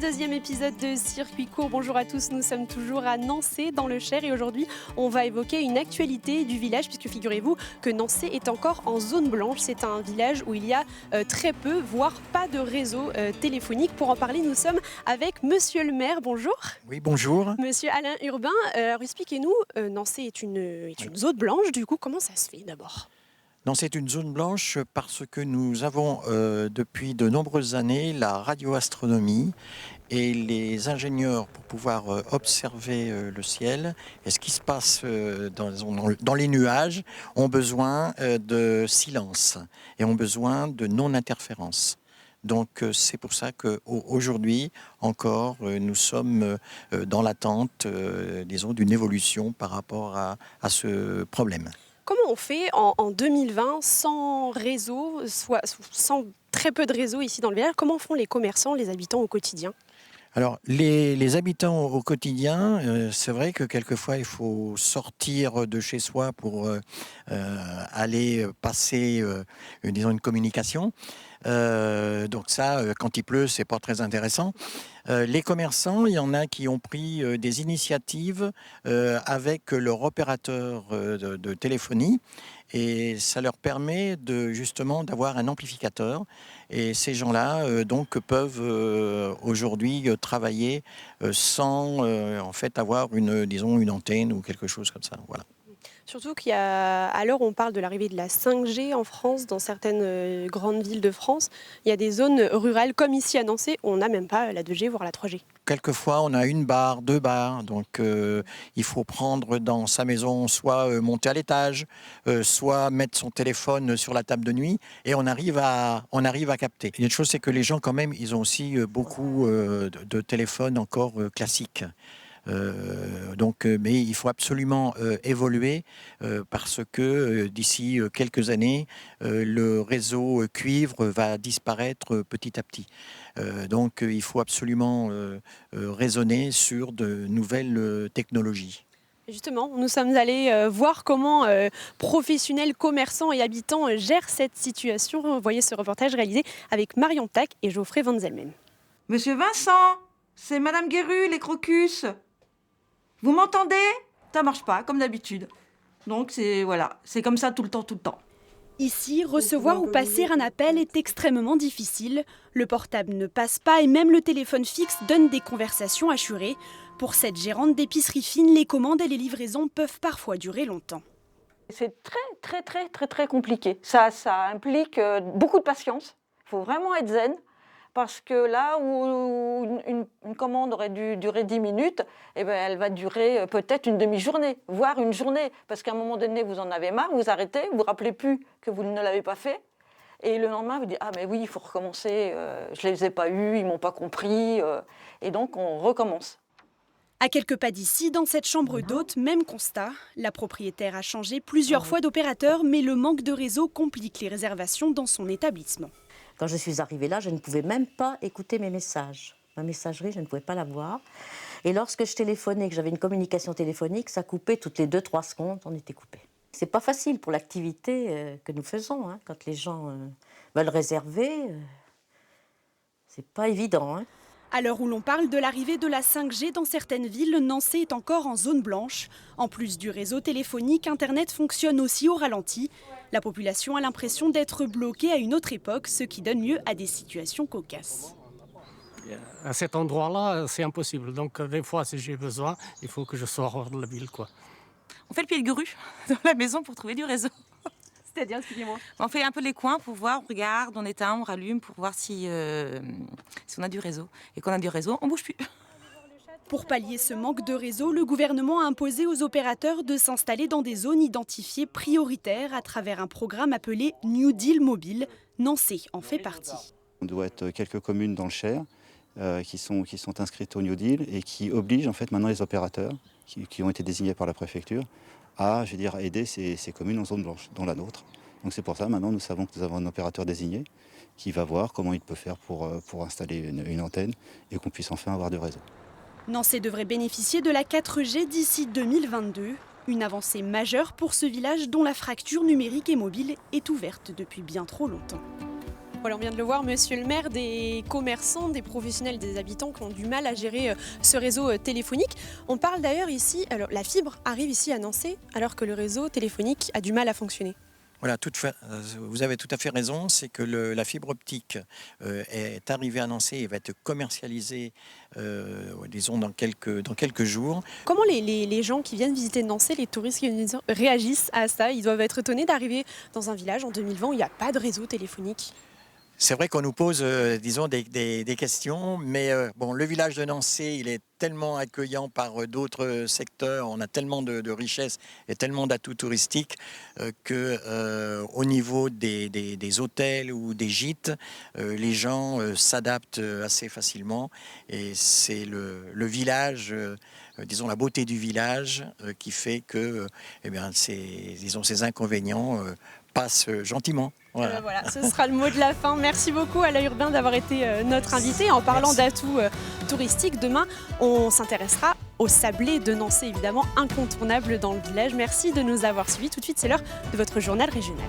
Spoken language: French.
deuxième épisode de Circuit Court. Bonjour à tous, nous sommes toujours à Nançay dans le Cher et aujourd'hui on va évoquer une actualité du village puisque figurez-vous que Nançay est encore en zone blanche. C'est un village où il y a très peu, voire pas de réseau téléphonique. Pour en parler, nous sommes avec monsieur le maire. Bonjour. Oui, bonjour. Monsieur Alain Urbain, alors expliquez-nous, Nançay est une zone blanche, du coup comment ça se fait d'abord ? Non, c'est une zone blanche parce que nous avons depuis de nombreuses années la radioastronomie et les ingénieurs pour pouvoir observer le ciel et ce qui se passe dans les nuages ont besoin de silence et ont besoin de non-interférence. Donc c'est pour ça qu'aujourd'hui encore nous sommes dans l'attente disons, d'une évolution par rapport à ce problème. Comment on fait en 2020 sans réseau, soit sans très peu de réseau ici dans le village? Comment font les commerçants, les habitants au quotidien? Alors, les habitants au quotidien, c'est vrai que quelquefois, il faut sortir de chez soi pour aller passer, disons, une communication. Donc ça, quand il pleut, c'est pas très intéressant. Les commerçants, il y en a qui ont pris des initiatives avec leur opérateur de téléphonie et ça leur permet justement d'avoir un amplificateur. Et ces gens-là donc peuvent aujourd'hui travailler sans en fait avoir une antenne ou quelque chose comme ça. Voilà. Surtout à l'heure où on parle de l'arrivée de la 5G en France, dans certaines grandes villes de France, il y a des zones rurales comme ici à Nançay où on n'a même pas la 2G, voire la 3G. Quelquefois, on a une barre, deux barres, donc il faut prendre dans sa maison, soit monter à l'étage, soit mettre son téléphone sur la table de nuit, et on arrive à capter. Une chose, c'est que les gens, quand même, ils ont aussi beaucoup de téléphones encore classiques. Mais il faut absolument évoluer parce que d'ici quelques années, le réseau cuivre va disparaître petit à petit. Donc il faut absolument raisonner sur de nouvelles technologies. Justement, nous sommes allés voir comment professionnels, commerçants et habitants gèrent cette situation. Vous voyez ce reportage réalisé avec Marion Tac et Geoffrey Van Zelmen. Monsieur Vincent, c'est Madame Guéru, les crocus. Vous m'entendez? Ça marche pas, comme d'habitude. Donc c'est comme ça tout le temps. Ici, recevoir ou passer un appel est extrêmement difficile. Le portable ne passe pas et même le téléphone fixe donne des conversations assurées. Pour cette gérante d'épicerie fine, les commandes et les livraisons peuvent parfois durer longtemps. C'est très compliqué. Ça implique beaucoup de patience. Il faut vraiment être zen. Parce que là où une commande aurait dû durer 10 minutes, elle va durer peut-être une demi-journée, voire une journée. Parce qu'à un moment donné, vous en avez marre, vous arrêtez, vous ne vous rappelez plus que vous ne l'avez pas fait. Et le lendemain, vous dites « Ah mais oui, il faut recommencer, je ne les ai pas eus, ils ne m'ont pas compris. » Et donc, on recommence. À quelques pas d'ici, dans cette chambre d'hôte, même constat. La propriétaire a changé plusieurs fois d'opérateur, mais le manque de réseau complique les réservations dans son établissement. Quand je suis arrivée là, je ne pouvais même pas écouter mes messages. Ma messagerie, je ne pouvais pas la voir. Et lorsque je téléphonais, que j'avais une communication téléphonique, ça coupait toutes les 2-3 secondes, on était coupé. C'est pas facile pour l'activité que nous faisons. Quand les gens veulent réserver, c'est pas évident. À l'heure où l'on parle de l'arrivée de la 5G dans certaines villes, Nançay est encore en zone blanche. En plus du réseau téléphonique, Internet fonctionne aussi au ralenti. La population a l'impression d'être bloquée à une autre époque, ce qui donne lieu à des situations cocasses. À cet endroit-là, c'est impossible. Donc, des fois, si j'ai besoin, il faut que je sois hors de la ville, quoi. On fait le pied de grue dans la maison pour trouver du réseau. C'est-à-dire, expliquez-moi. On fait un peu les coins pour voir, on regarde, on éteint, on rallume pour voir si on a du réseau. Et quand on a du réseau, on ne bouge plus. Pour pallier ce manque de réseau, le gouvernement a imposé aux opérateurs de s'installer dans des zones identifiées prioritaires à travers un programme appelé New Deal Mobile. Nançay en fait partie. On doit être quelques communes dans le Cher qui sont inscrites au New Deal et qui obligent en fait maintenant les opérateurs qui ont été désignés par la préfecture à aider ces communes en zone blanche, dont la nôtre. Donc c'est pour ça maintenant nous savons que nous avons un opérateur désigné qui va voir comment il peut faire pour installer une antenne et qu'on puisse enfin avoir du réseau. Nançay devrait bénéficier de la 4G d'ici 2022, une avancée majeure pour ce village dont la fracture numérique et mobile est ouverte depuis bien trop longtemps. Voilà, on vient de le voir, monsieur le maire, des commerçants, des professionnels, des habitants qui ont du mal à gérer ce réseau téléphonique. On parle d'ailleurs ici, alors la fibre arrive ici à Nançay alors que le réseau téléphonique a du mal à fonctionner. Voilà, vous avez tout à fait raison, c'est que la fibre optique est arrivée à Nançay et va être commercialisée, disons, dans quelques jours. Comment les gens qui viennent visiter Nançay, les touristes qui viennent réagissent à ça? Ils doivent être étonnés d'arriver dans un village en 2020 où il n'y a pas de réseau téléphonique. C'est vrai qu'on nous pose, disons, des questions, mais bon, le village de Nançay, il est tellement accueillant par d'autres secteurs, on a tellement de richesses et tellement d'atouts touristiques qu'au niveau des hôtels ou des gîtes, les gens s'adaptent assez facilement et c'est le village, disons la beauté du village qui fait que ces inconvénients passent gentiment. Voilà. Voilà, ce sera le mot de la fin. Merci beaucoup Alain Urbain d'avoir été notre invité. En parlant d'atouts touristiques, demain, on s'intéressera au sablé de Nançay, évidemment incontournable dans le village. Merci de nous avoir suivis. Tout de suite, c'est l'heure de votre journal régional.